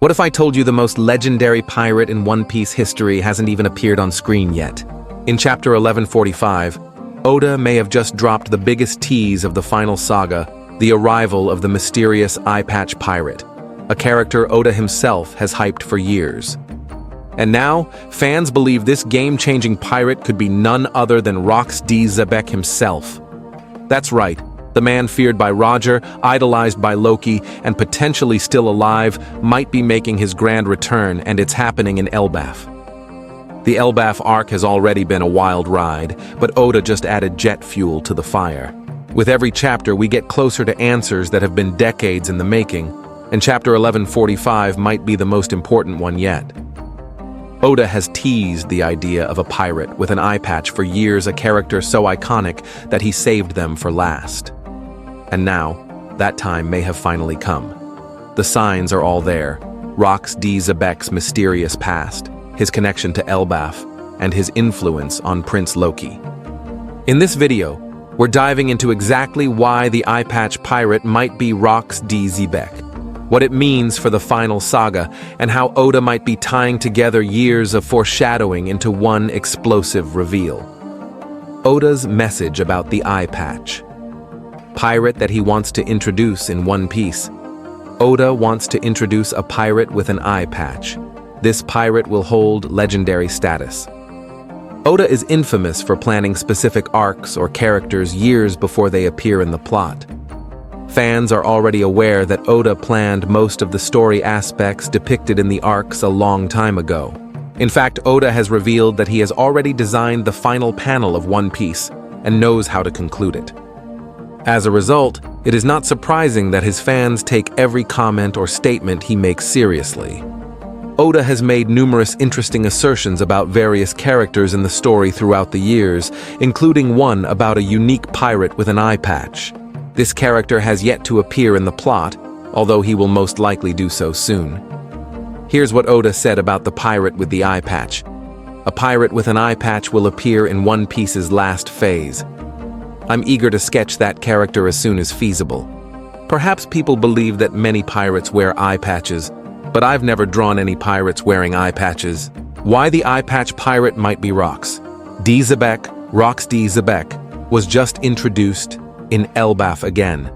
What if I told you the most legendary pirate in One Piece history hasn't even appeared on screen yet? In Chapter 1145, Oda may have just dropped the biggest tease of the final saga, the arrival of the mysterious Eyepatch Pirate, a character Oda himself has hyped for years. And now, fans believe this game-changing pirate could be none other than Rox D. Xebec himself. That's right. The man feared by Roger, idolized by Loki, and potentially still alive, might be making his grand return, and it's happening in Elbaf. The Elbaf Arc has already been a wild ride, but Oda just added jet fuel to the fire. With every chapter, we get closer to answers that have been decades in the making, and Chapter 1145 might be the most important one yet. Oda has teased the idea of a pirate with an eye patch for years, a character so iconic that he saved them for last. And now, that time may have finally come. The signs are all there. Rox D. Xebec's mysterious past, his connection to Elbaf, and his influence on Prince Loki. In this video, we're diving into exactly why the Eyepatch Pirate might be Rox D. Xebec, what it means for the final saga, and how Oda might be tying together years of foreshadowing into one explosive reveal. Oda's message about the eye patch. Pirate that he wants to introduce in One Piece. Oda wants to introduce a pirate with an eye patch. This pirate will hold legendary status. Oda is infamous for planning specific arcs or characters years before they appear in the plot. Fans are already aware that Oda planned most of the story aspects depicted in the arcs a long time ago. In fact, Oda has revealed that he has already designed the final panel of One Piece and knows how to conclude it. As a result, it is not surprising that his fans take every comment or statement he makes seriously. Oda has made numerous interesting assertions about various characters in the story throughout the years, including one about a unique pirate with an eye patch. This character has yet to appear in the plot, although he will most likely do so soon. Here's what Oda said about the pirate with the eye patch. A pirate with an eye patch will appear in One Piece's last phase. I'm eager to sketch that character as soon as feasible. Perhaps people believe that many pirates wear eye patches, but I've never drawn any pirates wearing eye patches. Why the Eyepatch Pirate might be Rox D. Xebec, Rox D. Xebec, was just introduced in Elbaf again.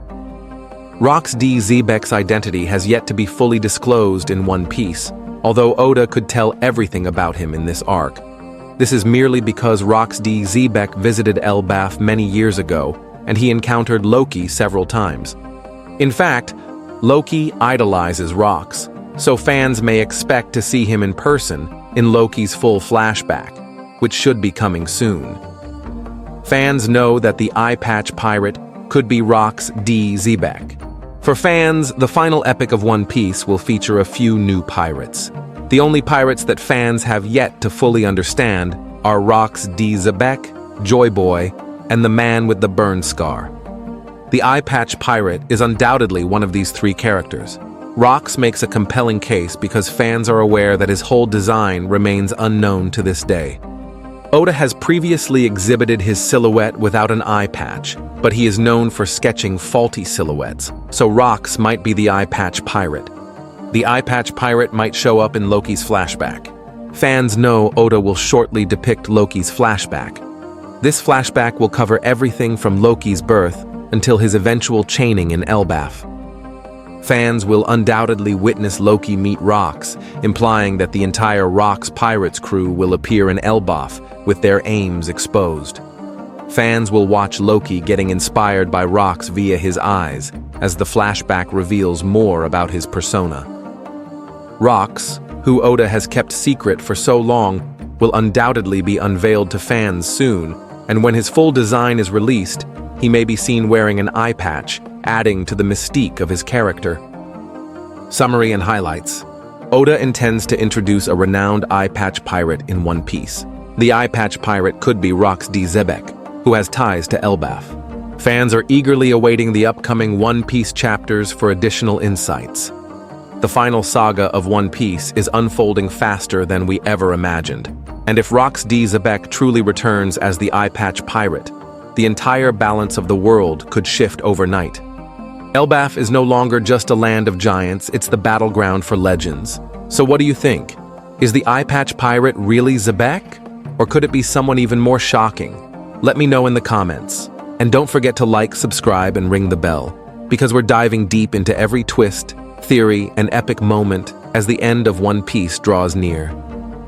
Rox D. Xebec's identity has yet to be fully disclosed in One Piece, although Oda could tell everything about him in this arc. This is merely because Rox D. Xebec visited Elbaf many years ago, and he encountered Loki several times. In fact, Loki idolizes Rox, so fans may expect to see him in person in Loki's full flashback, which should be coming soon. Fans know that the Eyepatch Pirate could be Rox D. Xebec. For fans, the final epic of One Piece will feature a few new pirates. The only pirates that fans have yet to fully understand are Rox D. Xebec, Joy Boy, and the man with the burn scar. The Eyepatch Pirate is undoubtedly one of these three characters. Rox makes a compelling case because fans are aware that his whole design remains unknown to this day. Oda has previously exhibited his silhouette without an eye patch, but he is known for sketching faulty silhouettes, so Rox might be the Eyepatch Pirate. The Eyepatch Pirate might show up in Loki's flashback. Fans know Oda will shortly depict Loki's flashback. This flashback will cover everything from Loki's birth until his eventual chaining in Elbaf. Fans will undoubtedly witness Loki meet Rox, implying that the entire Rox Pirates crew will appear in Elbaf with their aims exposed. Fans will watch Loki getting inspired by Rox via his eyes, as the flashback reveals more about his persona. Rox, who Oda has kept secret for so long, will undoubtedly be unveiled to fans soon, and when his full design is released, he may be seen wearing an eye patch, adding to the mystique of his character. Summary and highlights. Oda intends to introduce a renowned Eyepatch Pirate in One Piece. The Eyepatch Pirate could be Rox D. Xebec, who has ties to Elbaf. Fans are eagerly awaiting the upcoming One Piece chapters for additional insights. The final saga of One Piece is unfolding faster than we ever imagined, and if Rox D. Xebec truly returns as the Eyepatch Pirate, the entire balance of the world could shift overnight. Elbaf is no longer just a land of giants, it's the battleground for legends. So what do you think? Is the Eyepatch Pirate really Xebec? Or could it be someone even more shocking? Let me know in the comments. And don't forget to like, subscribe, and ring the bell, because we're diving deep into every twist, theory, and epic moment as the end of One Piece draws near.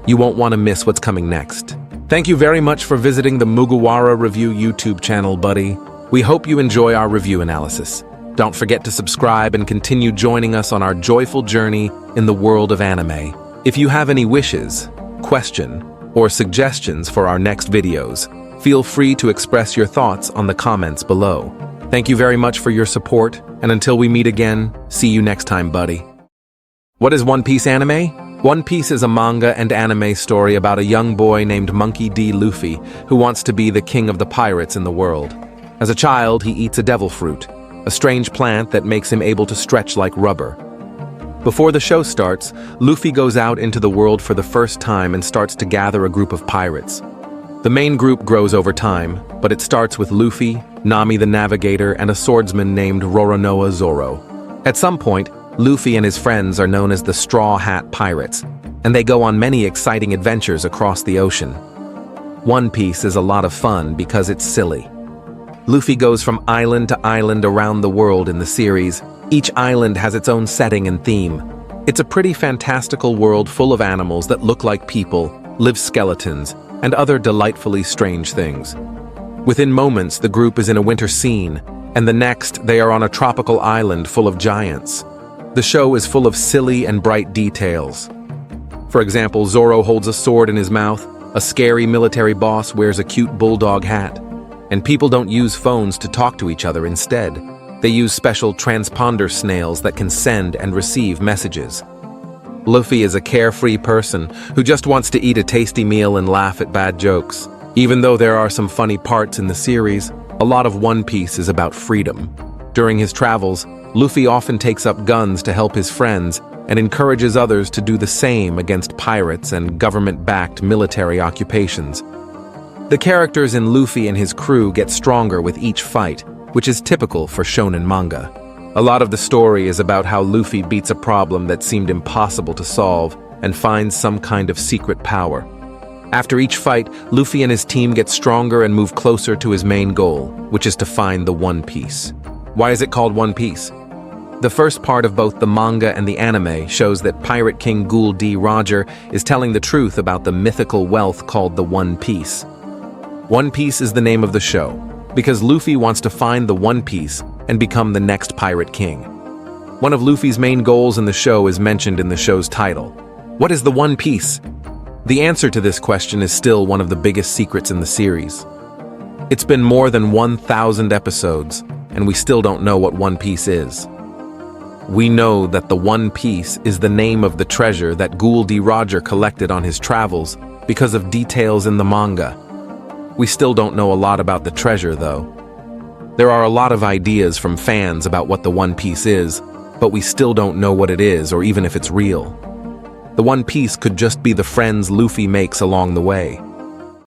You won't want to miss what's coming next. Thank you very much for visiting the Mugiwara Review YouTube channel, buddy. We hope you enjoy our review analysis. Don't forget to subscribe and continue joining us on our joyful journey in the world of anime. If you have any wishes, question, or suggestions for our next videos, feel free to express your thoughts on the comments below. Thank you very much for your support, and until we meet again, see you next time, buddy. What is One Piece anime? One Piece is a manga and anime story about a young boy named Monkey D. Luffy who wants to be the king of the pirates in the world. As a child, he eats a devil fruit, a strange plant that makes him able to stretch like rubber. Before the show starts, Luffy goes out into the world for the first time and starts to gather a group of pirates. The main group grows over time, but it starts with Luffy, Nami the Navigator, and a swordsman named Roronoa Zoro. At some point, Luffy and his friends are known as the Straw Hat Pirates, and they go on many exciting adventures across the ocean. One Piece is a lot of fun because it's silly. Luffy goes from island to island around the world in the series. Each island has its own setting and theme. It's a pretty fantastical world full of animals that look like people, live skeletons, and other delightfully strange things. Within moments, the group is in a winter scene, and the next, they are on a tropical island full of giants. The show is full of silly and bright details. For example, Zoro holds a sword in his mouth, a scary military boss wears a cute bulldog hat, and people don't use phones to talk to each other instead. They use special transponder snails that can send and receive messages. Luffy is a carefree person who just wants to eat a tasty meal and laugh at bad jokes. Even though there are some funny parts in the series, a lot of One Piece is about freedom. During his travels, Luffy often takes up guns to help his friends and encourages others to do the same against pirates and government-backed military occupations. The characters in Luffy and his crew get stronger with each fight, which is typical for shonen manga. A lot of the story is about how Luffy beats a problem that seemed impossible to solve and finds some kind of secret power. After each fight, Luffy and his team get stronger and move closer to his main goal, which is to find the One Piece. Why is it called One Piece? The first part of both the manga and the anime shows that Pirate King Ghoul D. Roger is telling the truth about the mythical wealth called the One Piece. One Piece is the name of the show, because Luffy wants to find the One Piece and become the next Pirate King. One of Luffy's main goals in the show is mentioned in the show's title. What is the One Piece? The answer to this question is still one of the biggest secrets in the series. It's been more than 1,000 episodes, and we still don't know what One Piece is. We know that the One Piece is the name of the treasure that Ghoul D. Roger collected on his travels because of details in the manga. We still don't know a lot about the treasure, though. There are a lot of ideas from fans about what the One Piece is, but we still don't know what it is or even if it's real. The One Piece could just be the friends Luffy makes along the way.